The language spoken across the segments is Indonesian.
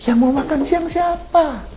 Yang mau makan siang siapa?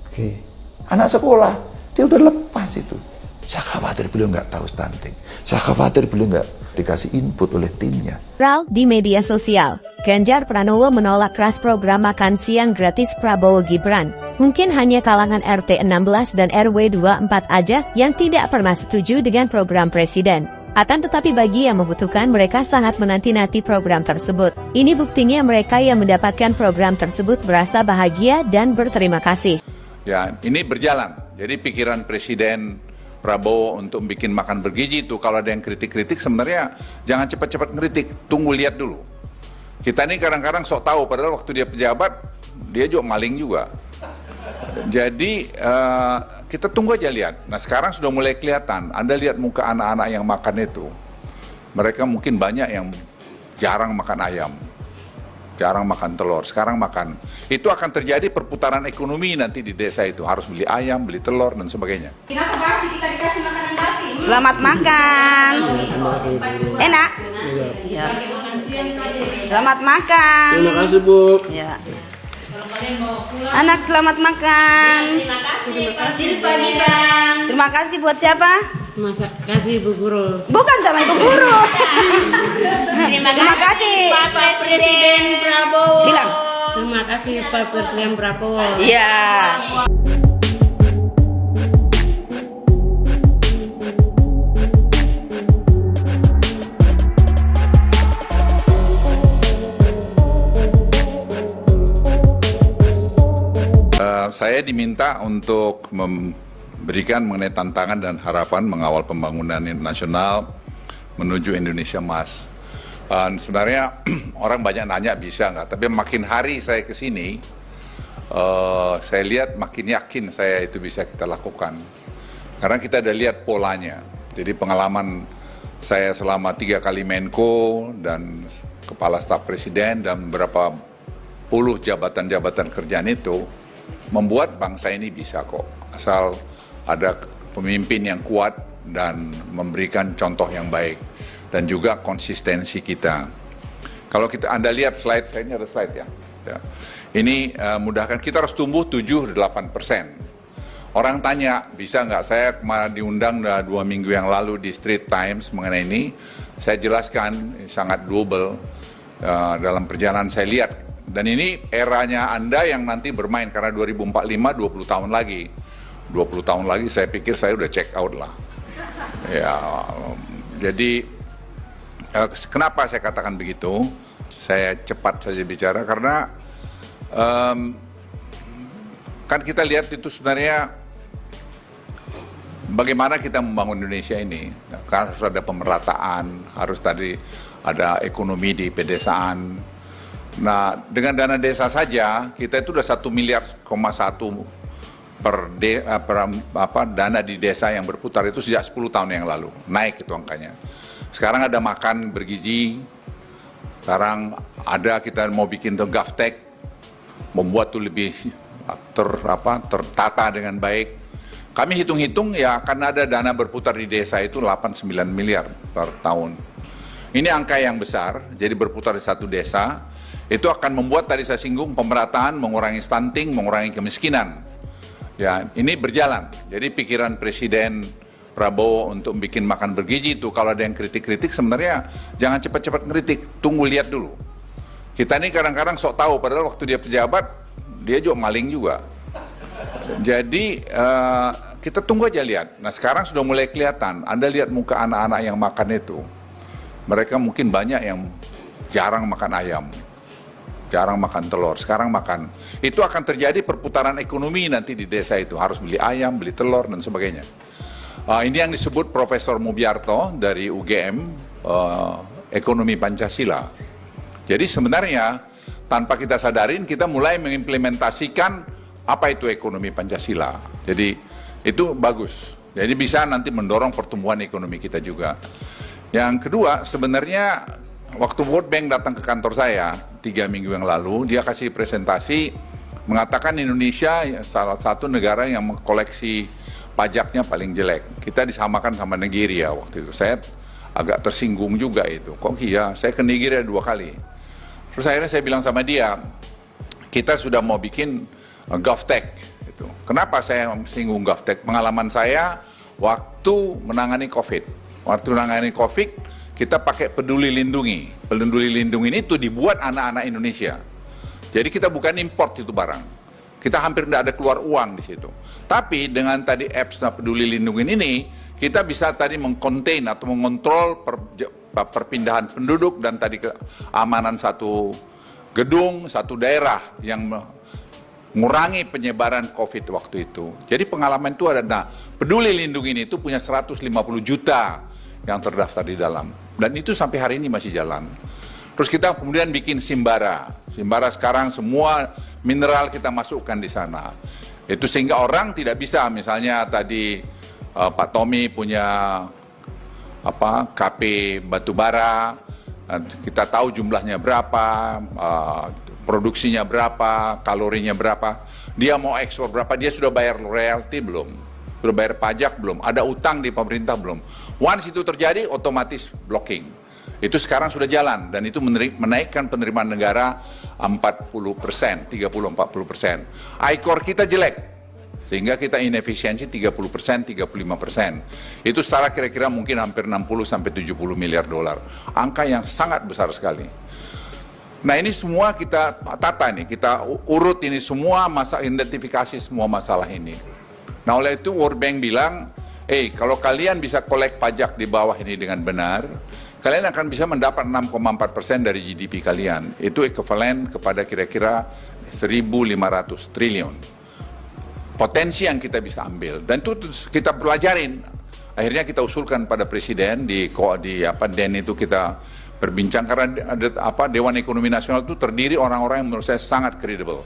Oke. Anak sekolah, dia udah lepas itu. Saya khawatir beliau nggak tahu stunting. Saya khawatir beliau nggak dikasih input oleh timnya. Viral di media sosial, Ganjar Pranowo menolak keras program makan siang gratis Prabowo Gibran. Mungkin hanya kalangan RT 16 dan RW 24 aja yang tidak pernah setuju dengan program presiden. Akan tetapi bagi yang membutuhkan, mereka sangat menanti-nanti program tersebut. Ini buktinya mereka yang mendapatkan program tersebut merasa bahagia dan berterima kasih. Ya, ini berjalan. Jadi pikiran Presiden Prabowo untuk bikin makan bergizi itu, kalau ada yang kritik-kritik sebenarnya jangan cepat-cepat ngeritik, tunggu lihat dulu. Kita ini kadang-kadang sok tahu, padahal waktu dia pejabat, dia juga maling juga. Jadi kita tunggu aja lihat. Nah sekarang sudah mulai kelihatan, Anda lihat muka anak-anak yang makan itu. Mereka mungkin banyak yang jarang makan ayam, jarang makan telur, sekarang makan. Itu akan terjadi perputaran ekonomi nanti di desa itu. Harus beli ayam, beli telur, dan sebagainya. Kenapa basi kita dikasih makanan basi? Selamat makan. Enak? Ya. Selamat makan. Terima kasih, Bu. Ya. Anak selamat makan. Terima kasih Pak Bang. Terima kasih buat siapa? Terima kasih Bu Guru. Bukan sama Ibu Guru. Terima kasih Bapak Presiden Prabowo. Bilang. Terima kasih Pak Presiden Prabowo. Iya. Saya diminta untuk memberikan mengenai tantangan dan harapan mengawal pembangunan nasional menuju Indonesia Emas. Sebenarnya orang banyak nanya bisa nggak, tapi makin hari saya ke sini, saya lihat makin yakin saya itu bisa kita lakukan. Karena kita udah lihat polanya. Jadi pengalaman saya selama 3 kali Menko dan Kepala Staf Presiden dan beberapa puluh jabatan-jabatan kerjaan itu, membuat bangsa ini bisa kok, asal ada pemimpin yang kuat dan memberikan contoh yang baik dan juga konsistensi kita. Kalau Anda lihat slide, saya ini ada slide ya. Ini mudahkan kita harus tumbuh 7-8%. Orang tanya, bisa nggak? Saya kemarin diundang 2 minggu yang lalu di Straits Times mengenai ini. Saya jelaskan sangat doable dalam perjalanan saya lihat. Dan ini eranya Anda yang nanti bermain, karena 2045 20 tahun lagi. 20 tahun lagi saya pikir saya udah check out lah. Ya, jadi kenapa saya katakan begitu? Saya cepat saja bicara karena kan kita lihat itu sebenarnya bagaimana kita membangun Indonesia ini. Karena harus ada pemerataan, harus tadi ada ekonomi di pedesaan. Nah, dengan dana desa saja kita itu udah 1,1 miliar per dana di desa yang berputar itu sejak 10 tahun yang lalu. Naik itu angkanya. Sekarang ada makan bergizi. Sekarang ada kita mau bikin tuh GovTech, membuat tuh lebih tertata dengan baik. Kami hitung-hitung ya akan ada dana berputar di desa itu 8-9 miliar per tahun. Ini angka yang besar, jadi berputar di satu desa. Itu akan membuat tadi saya singgung pemerataan, mengurangi stunting, mengurangi kemiskinan. Ya, ini berjalan. Jadi pikiran Presiden Prabowo untuk bikin makan bergizi itu, kalau ada yang kritik-kritik sebenarnya jangan cepat-cepat ngeritik, tunggu lihat dulu. Kita ini kadang-kadang sok tahu, padahal waktu dia pejabat dia juga maling juga. Jadi kita tunggu aja lihat. Nah sekarang sudah mulai kelihatan, Anda lihat muka anak-anak yang makan itu. Mereka mungkin banyak yang jarang makan ayam, jarang makan telur, sekarang makan. Itu akan terjadi perputaran ekonomi nanti di desa itu. Harus beli ayam, beli telur, dan sebagainya. Ini yang disebut Profesor Mubiarto dari UGM, Ekonomi Pancasila. Jadi sebenarnya tanpa kita sadarin, kita mulai mengimplementasikan apa itu ekonomi Pancasila. Jadi itu bagus. Jadi bisa nanti mendorong pertumbuhan ekonomi kita juga. Yang kedua, sebenarnya waktu World Bank datang ke kantor saya 3 minggu yang lalu, dia kasih presentasi mengatakan Indonesia salah satu negara yang mengkoleksi pajaknya paling jelek. Kita disamakan sama Nigeria waktu itu. Saya agak tersinggung juga itu. Kok iya? Saya ke Nigeria 2 kali. Terus akhirnya saya bilang sama dia, kita sudah mau bikin GovTech. Gitu. Kenapa saya singgung GovTech? Pengalaman saya waktu menangani COVID. Waktu menangani COVID, kita pakai Peduli Lindungi. Peduli Lindungi ini tuh dibuat anak-anak Indonesia. Jadi kita bukan import itu barang. Kita hampir tidak ada keluar uang di situ. Tapi dengan tadi apps Peduli Lindungi ini, kita bisa tadi mengkontain atau mengontrol perpindahan penduduk dan tadi keamanan satu gedung, satu daerah yang mengurangi penyebaran COVID waktu itu. Jadi pengalaman itu ada. Nah, Peduli Lindungi ini itu punya 150 juta yang terdaftar di dalam. Dan itu sampai hari ini masih jalan. Terus kita kemudian bikin Simbara. Simbara sekarang semua mineral kita masukkan di sana. Itu sehingga orang tidak bisa, misalnya tadi Pak Tommy punya KP batubara, kita tahu jumlahnya berapa, produksinya berapa, kalorinya berapa, dia mau ekspor berapa, dia sudah bayar royalti belum, sudah bayar pajak belum, ada utang di pemerintah belum. Once itu terjadi, otomatis blocking. Itu sekarang sudah jalan, dan itu menaikkan penerimaan negara 40%, 30-40%. ICOR kita jelek, sehingga kita inefisiensi 30%, 35%. Itu setara kira-kira mungkin hampir 60-70 miliar dolar. Angka yang sangat besar sekali. Nah ini semua kita tata nih, kita urut ini semua, identifikasi semua masalah ini. Nah oleh itu World Bank bilang, kalau kalian bisa kolek pajak di bawah ini dengan benar, kalian akan bisa mendapat 6,4% dari GDP kalian. Itu ekuivalen kepada kira-kira 1.500 triliun. Potensi yang kita bisa ambil. Dan itu kita pelajarin. Akhirnya kita usulkan pada Presiden di DEN itu kita berbincang. Karena Dewan Ekonomi Nasional itu terdiri orang-orang yang menurut saya sangat kredibel.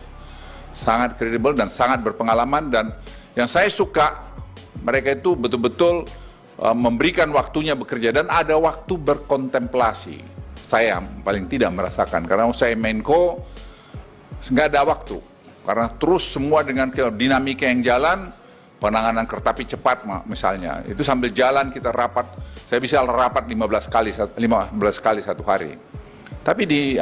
Sangat kredibel dan sangat berpengalaman. Dan yang saya suka, mereka itu betul-betul memberikan waktunya bekerja dan ada waktu berkontemplasi. Saya paling tidak merasakan karena saya Menko nggak ada waktu karena terus semua dengan dinamika yang jalan, penanganan kereta api cepat misalnya itu sambil jalan kita rapat, saya bisa rapat 15 kali satu hari. Tapi di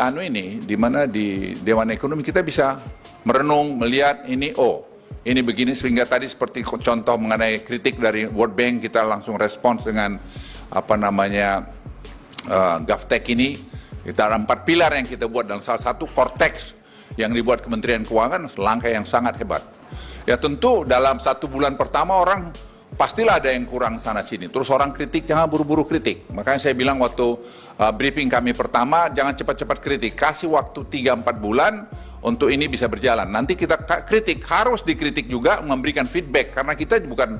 di mana di Dewan Ekonomi kita bisa merenung, melihat ini begini, sehingga tadi seperti contoh mengenai kritik dari World Bank, kita langsung respons dengan GovTech ini. Kita ada 4 pilar yang kita buat dan salah satu Cortex yang dibuat Kementerian Keuangan, langkah yang sangat hebat. Ya tentu dalam 1 bulan pertama orang pastilah ada yang kurang sana sini. Terus orang kritik, jangan buru-buru kritik. Makanya saya bilang waktu briefing kami pertama, jangan cepat-cepat kritik. Kasih waktu 3-4 bulan untuk ini bisa berjalan. Nanti kita kritik, harus dikritik juga, memberikan feedback. Karena kita bukan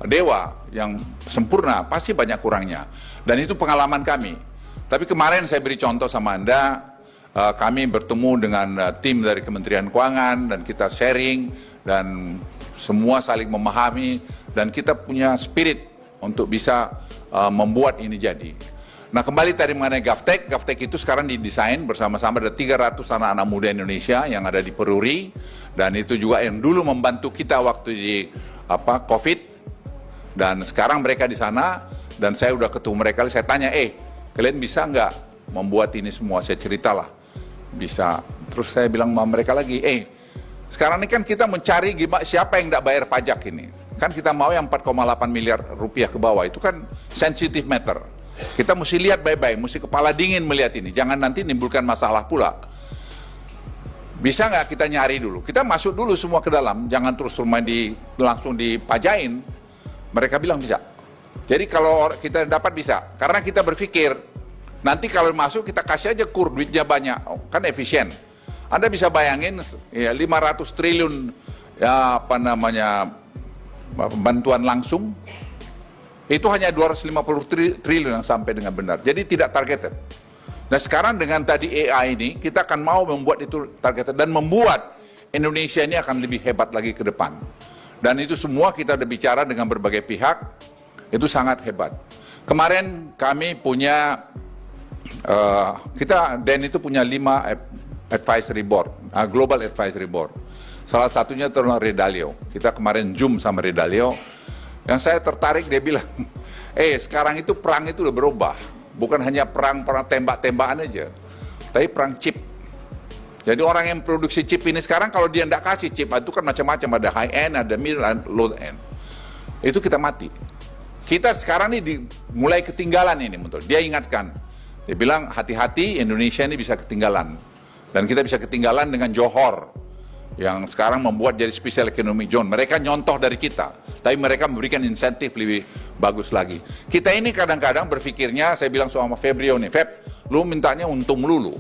dewa yang sempurna, pasti banyak kurangnya. Dan itu pengalaman kami. Tapi kemarin saya beri contoh sama Anda, kami bertemu dengan tim dari Kementerian Keuangan, dan kita sharing, dan semua saling memahami, dan kita punya spirit untuk bisa membuat ini jadi. Nah kembali tadi mengenai GovTech, GovTech itu sekarang didesain bersama-sama, ada 300 anak-anak muda Indonesia yang ada di Peruri, dan itu juga yang dulu membantu kita waktu di COVID, dan sekarang mereka di sana, dan saya udah ketemu mereka, saya tanya, kalian bisa nggak membuat ini semua? Saya ceritalah, bisa. Terus saya bilang sama mereka lagi, sekarang ini kan kita mencari siapa yang nggak bayar pajak ini. Kan kita mau yang 4,8 miliar rupiah ke bawah, itu kan sensitive matter. Kita mesti lihat baik-baik, mesti kepala dingin melihat ini. Jangan nanti nimbulkan masalah pula. Bisa nggak kita nyari dulu? Kita masuk dulu semua ke dalam, jangan terus langsung dipajain. Mereka bilang bisa. Jadi kalau kita dapat bisa, karena kita berpikir, nanti kalau masuk kita kasih aja duitnya banyak, kan efisien. Anda bisa bayangin ya 500 triliun bantuan langsung, itu hanya 250 triliun yang sampai dengan benar. Jadi tidak targeted. Nah sekarang dengan tadi AI ini, kita akan mau membuat itu targeted dan membuat Indonesia ini akan lebih hebat lagi ke depan. Dan itu semua kita udah bicara dengan berbagai pihak, itu sangat hebat. Kemarin kami punya, DEN itu punya 5 advisory board, global advisory board. Salah satunya terlalu Redalio. Kita kemarin Zoom sama Redalio. Yang saya tertarik, dia bilang, sekarang itu perang itu udah berubah. Bukan hanya perang tembak-tembakan aja, tapi perang chip. Jadi orang yang produksi chip ini sekarang kalau dia tidak kasih chip, itu kan macam-macam, ada high end, ada middle, and low end. Itu kita mati. Kita sekarang ini mulai ketinggalan ini, betul. Dia ingatkan, dia bilang hati-hati Indonesia ini bisa ketinggalan. Dan kita bisa ketinggalan dengan Johor, yang sekarang membuat jadi special economic zone. Mereka nyontoh dari kita, tapi mereka memberikan insentif lebih bagus lagi. Kita ini kadang-kadang berpikirnya, saya bilang sama Febrio nih, Feb, lu mintanya untung melulu.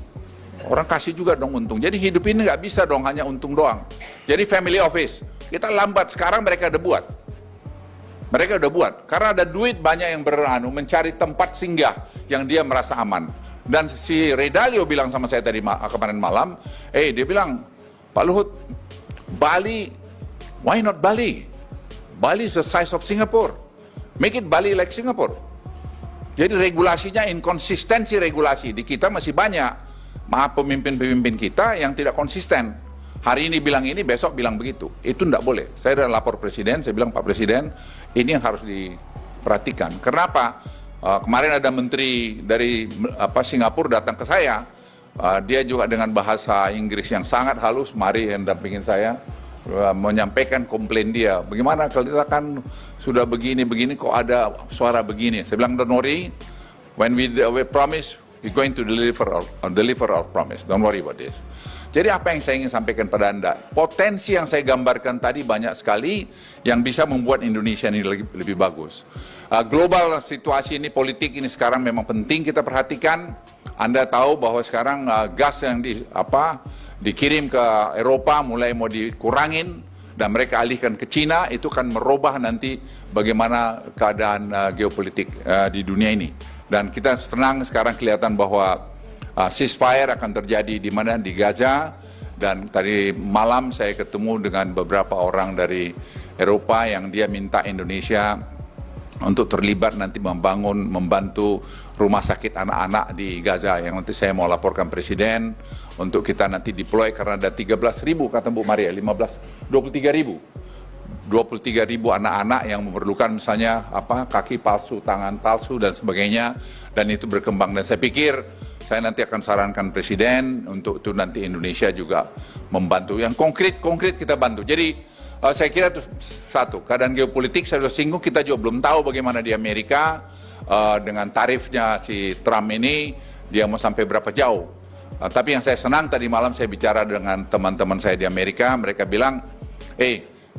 Orang kasih juga dong untung. Jadi hidup ini nggak bisa dong hanya untung doang. Jadi family office, kita lambat, sekarang mereka udah buat. Mereka udah buat, karena ada duit banyak yang mencari tempat singgah yang dia merasa aman. Dan si Ray Dalio bilang sama saya tadi kemarin malam, dia bilang, Pak Luhut, Bali, why not Bali? Bali is the size of Singapore. Make it Bali like Singapore. Jadi regulasinya, inkonsistensi regulasi di kita masih banyak. Maaf pemimpin-pemimpin kita yang tidak konsisten. Hari ini bilang ini, besok bilang begitu. Itu tidak boleh. Saya sudah lapor Presiden, saya bilang Pak Presiden, ini yang harus diperhatikan. Kenapa? Kemarin ada menteri dari Singapura datang ke saya. Dia juga dengan bahasa Inggris yang sangat halus, mari yang dampingin saya, menyampaikan komplain dia. Bagaimana kalau kita kan sudah begini-begini kok ada suara begini. Saya bilang, don't worry, when we promise, we're going to deliver our promise. Don't worry about this. Jadi apa yang saya ingin sampaikan pada Anda? Potensi yang saya gambarkan tadi banyak sekali yang bisa membuat Indonesia ini lebih bagus. Global situasi ini, politik ini sekarang memang penting kita perhatikan. Anda tahu bahwa sekarang gas yang dikirim ke Eropa mulai mau dikurangin dan mereka alihkan ke Cina, itu akan merubah nanti bagaimana keadaan geopolitik di dunia ini. Dan kita senang sekarang kelihatan bahwa ceasefire akan terjadi di mana? Di Gaza. Dan tadi malam saya ketemu dengan beberapa orang dari Eropa yang dia minta Indonesia untuk terlibat nanti membantu rumah sakit anak-anak di Gaza, yang nanti saya mau laporkan Presiden untuk kita nanti deploy, karena ada 13.000 kata Bu Maria, 23.000 anak-anak yang memerlukan misalnya kaki palsu, tangan palsu dan sebagainya, dan itu berkembang. Dan saya pikir saya nanti akan sarankan Presiden untuk itu nanti Indonesia juga membantu. Yang konkret kita bantu. Jadi saya kira itu satu, keadaan geopolitik saya sudah singgung, kita juga belum tahu bagaimana di Amerika dengan tarifnya si Trump ini, dia mau sampai berapa jauh. Tapi yang saya senang tadi malam saya bicara dengan teman-teman saya di Amerika, mereka bilang,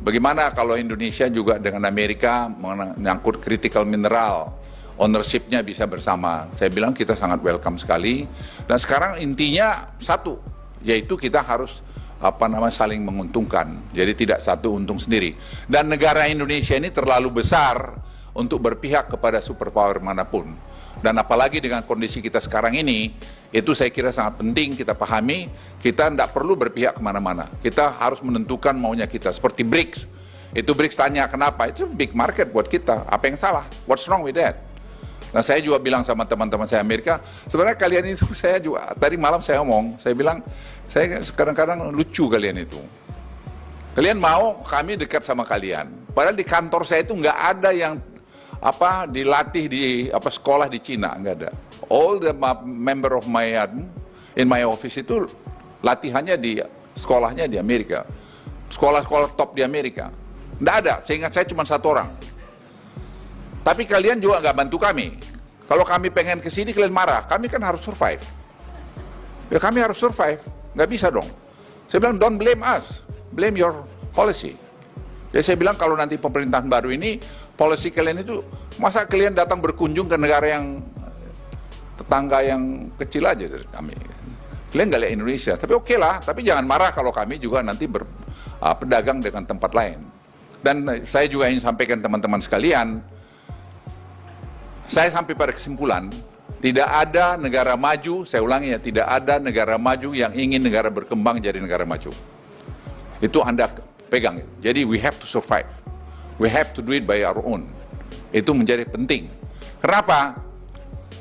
bagaimana kalau Indonesia juga dengan Amerika menyangkut critical mineral, ownership-nya bisa bersama. Saya bilang kita sangat welcome sekali. Dan sekarang intinya satu, yaitu kita harus saling menguntungkan. Jadi tidak satu untung sendiri. Dan negara Indonesia ini terlalu besar untuk berpihak kepada superpower manapun. Dan apalagi dengan kondisi kita sekarang ini, itu saya kira sangat penting kita pahami, kita tidak perlu berpihak kemana-mana. Kita harus menentukan maunya kita. Seperti BRICS. Itu BRICS tanya kenapa? Itu big market buat kita. Apa yang salah? What's wrong with that? Nah, saya juga bilang sama teman-teman saya Amerika, sebenarnya kalian itu, saya juga tadi malam saya ngomong, saya bilang, saya kadang-kadang lucu kalian itu. Kalian mau kami dekat sama kalian. Padahal di kantor saya itu nggak ada yang dilatih di sekolah di Cina, nggak ada. All the member of my in my office itu latihannya di sekolahnya di Amerika. Sekolah-sekolah top di Amerika. Nggak ada, seingat saya cuma satu orang. Tapi kalian juga nggak bantu kami. Kalau kami pengen ke sini kalian marah, kami kan harus survive. Ya kami harus survive, nggak bisa dong. Saya bilang don't blame us, blame your policy. Jadi saya bilang kalau nanti pemerintahan baru ini, policy kalian itu, masa kalian datang berkunjung ke negara yang tetangga yang kecil aja dari kami. Kalian nggak lihat Indonesia, tapi oke lah, tapi jangan marah kalau kami juga nanti berpedagang dengan tempat lain. Dan saya juga ingin sampaikan teman-teman sekalian, saya sampai pada kesimpulan, tidak ada negara maju, saya ulangi ya, tidak ada negara maju yang ingin negara berkembang jadi negara maju. Itu Anda pegang. Jadi we have to survive. We have to do it by our own. Itu menjadi penting. Kenapa?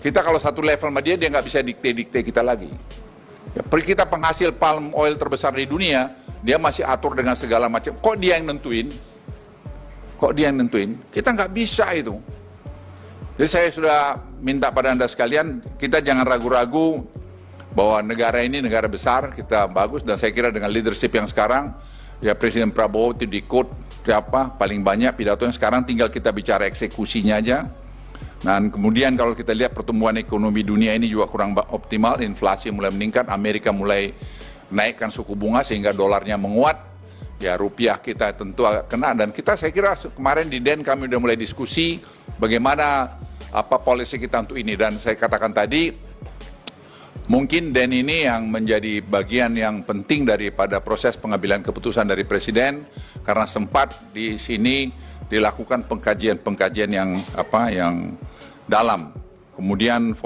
Kita kalau satu level sama dia nggak bisa dikte-dikte kita lagi. Ya, kita penghasil palm oil terbesar di dunia, dia masih atur dengan segala macam. Kok dia yang nentuin? Kita nggak bisa itu. Jadi saya sudah minta pada Anda sekalian, kita jangan ragu-ragu bahwa negara ini negara besar, kita bagus, dan saya kira dengan leadership yang sekarang, ya Presiden Prabowo itu di-quote paling banyak pidatonya, sekarang tinggal kita bicara eksekusinya aja. Dan kemudian kalau kita lihat pertumbuhan ekonomi dunia ini juga kurang optimal, inflasi mulai meningkat, Amerika mulai naikkan suku bunga sehingga dolarnya menguat, ya rupiah kita tentu agak kena. Dan kita, saya kira kemarin di DEN kami udah mulai diskusi bagaimana polisi kita untuk ini, dan saya katakan tadi, mungkin DEN ini yang menjadi bagian yang penting daripada proses pengambilan keputusan dari Presiden, karena sempat di sini dilakukan pengkajian yang dalam. Kemudian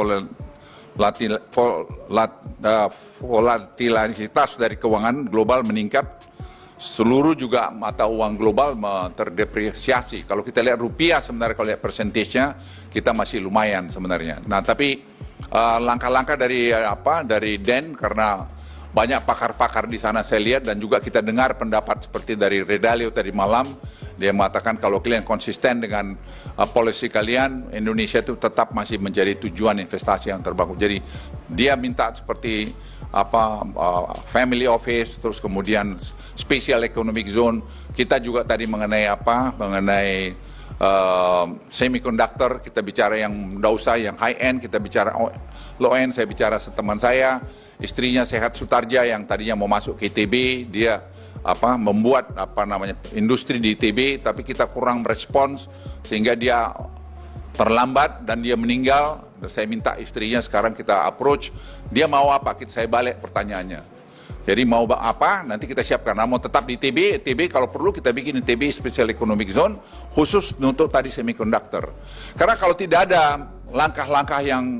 volatilitas dari keuangan global meningkat, seluruh juga mata uang global terdepresiasi. Kalau kita lihat rupiah sebenarnya, kalau lihat persentasenya kita masih lumayan sebenarnya. Nah, tapi langkah-langkah dari DEN, karena banyak pakar-pakar di sana saya lihat, dan juga kita dengar pendapat seperti dari Redalio tadi malam, dia mengatakan kalau kalian konsisten dengan policy kalian, Indonesia itu tetap masih menjadi tujuan investasi yang terbagus. Jadi dia minta seperti family office, terus kemudian special economic zone. Kita juga tadi mengenai semiconductor, kita bicara yang tidak usah yang high end, kita bicara low end. Saya bicara teman saya, istrinya Sehat Sutarja yang tadinya mau masuk ke ITB, dia membuat industri di ITB, tapi kita kurang merespons sehingga dia terlambat dan dia meninggal. Saya minta istrinya sekarang kita approach, dia mau apa, saya balik pertanyaannya. Jadi mau apa, nanti kita siapkan. Nah, mau tetap di ITB, kalau perlu kita bikin ITB Special Economic Zone khusus untuk tadi semiconductor. Karena kalau tidak ada langkah-langkah yang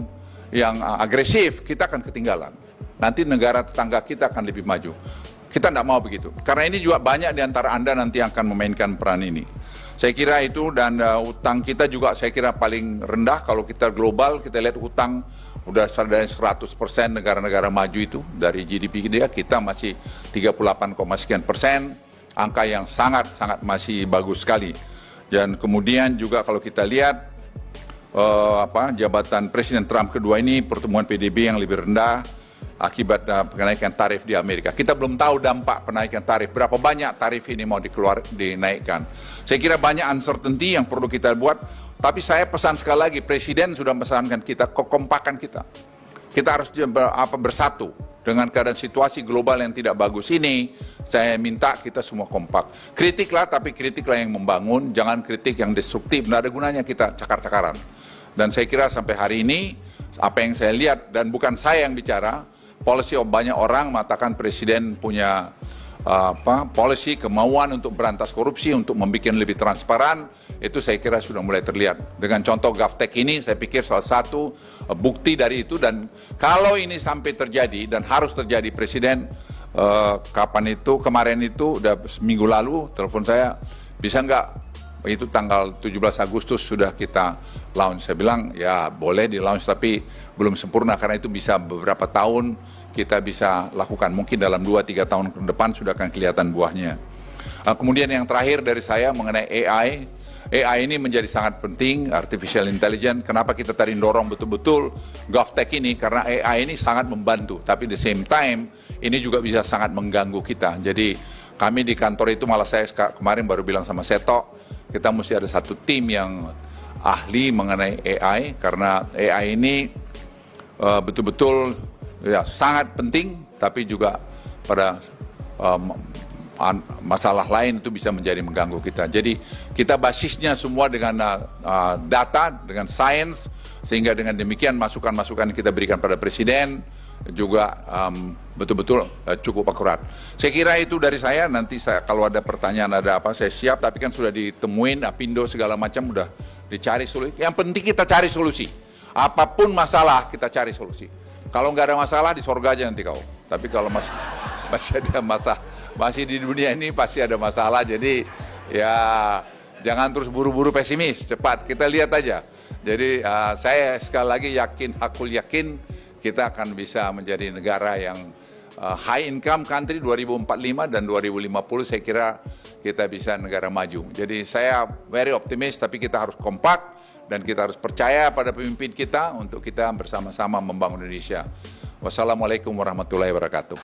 agresif, kita akan ketinggalan. Nanti negara tetangga kita akan lebih maju. Kita tidak mau begitu. Karena ini juga banyak di antara Anda nanti akan memainkan peran ini. Saya kira itu, dan utang kita juga saya kira paling rendah. Kalau kita global, kita lihat utang udah dari 100% negara-negara maju itu dari GDP kita masih 38,sekian%, angka yang sangat-sangat masih bagus sekali. Dan kemudian juga kalau kita lihat jabatan Presiden Trump kedua ini, pertumbuhan PDB yang lebih rendah akibat kenaikan tarif di Amerika. Kita belum tahu dampak penaikan tarif, berapa banyak tarif ini mau dinaikkan. Saya kira banyak uncertainty yang perlu kita buat, tapi saya pesan sekali lagi, Presiden sudah pesankan kita, kekompakan kita. Kita harus bersatu dengan keadaan situasi global yang tidak bagus ini. Saya minta kita semua kompak. Kritiklah, tapi kritiklah yang membangun, jangan kritik yang destruktif. Tidak ada gunanya kita cakar-cakaran. Dan saya kira sampai hari ini, apa yang saya lihat, dan bukan saya yang bicara, policy banyak orang mengatakan Presiden punya policy, kemauan untuk berantas korupsi, untuk membuat lebih transparan, itu saya kira sudah mulai terlihat. Dengan contoh GovTech ini, saya pikir salah satu bukti dari itu, dan kalau ini sampai terjadi, dan harus terjadi, Presiden kemarin itu, udah seminggu lalu, telepon saya, bisa nggak, itu tanggal 17 Agustus sudah kita launch. Saya bilang, ya boleh di launch, tapi belum sempurna, karena itu bisa beberapa tahun kita bisa lakukan. Mungkin dalam 2-3 tahun ke depan sudah akan kelihatan buahnya. Kemudian yang terakhir dari saya mengenai AI. AI ini menjadi sangat penting, artificial intelligence. Kenapa kita tadi dorong betul-betul GovTech ini? Karena AI ini sangat membantu, tapi the same time ini juga bisa sangat mengganggu kita. Jadi kami di kantor itu, malah saya kemarin baru bilang sama Seto, kita mesti ada satu tim yang ahli mengenai AI, karena AI ini betul-betul ya sangat penting, tapi juga pada masalah lain itu bisa menjadi mengganggu kita. Jadi kita basisnya semua dengan data, dengan sains, sehingga dengan demikian masukan-masukan yang kita berikan pada Presiden juga betul-betul cukup akurat. Saya kira itu dari saya. Nanti kalau ada pertanyaan, ada apa, saya siap. Tapi kan sudah ditemuin Apindo segala macam, udah dicari solusi. Yang penting kita cari solusi. Apapun masalah kita cari solusi. Kalau nggak ada masalah di sorga aja nanti kau. Tapi kalau masih ada masalah, masih di dunia ini pasti ada masalah. Jadi ya jangan terus buru-buru pesimis. Cepat kita lihat aja. Jadi saya sekali lagi aku yakin kita akan bisa menjadi negara yang high income country 2045 dan 2050. Saya kira kita bisa negara maju. Jadi saya very optimis, tapi kita harus kompak dan kita harus percaya pada pemimpin kita untuk kita bersama-sama membangun Indonesia. Wassalamualaikum warahmatullahi wabarakatuh.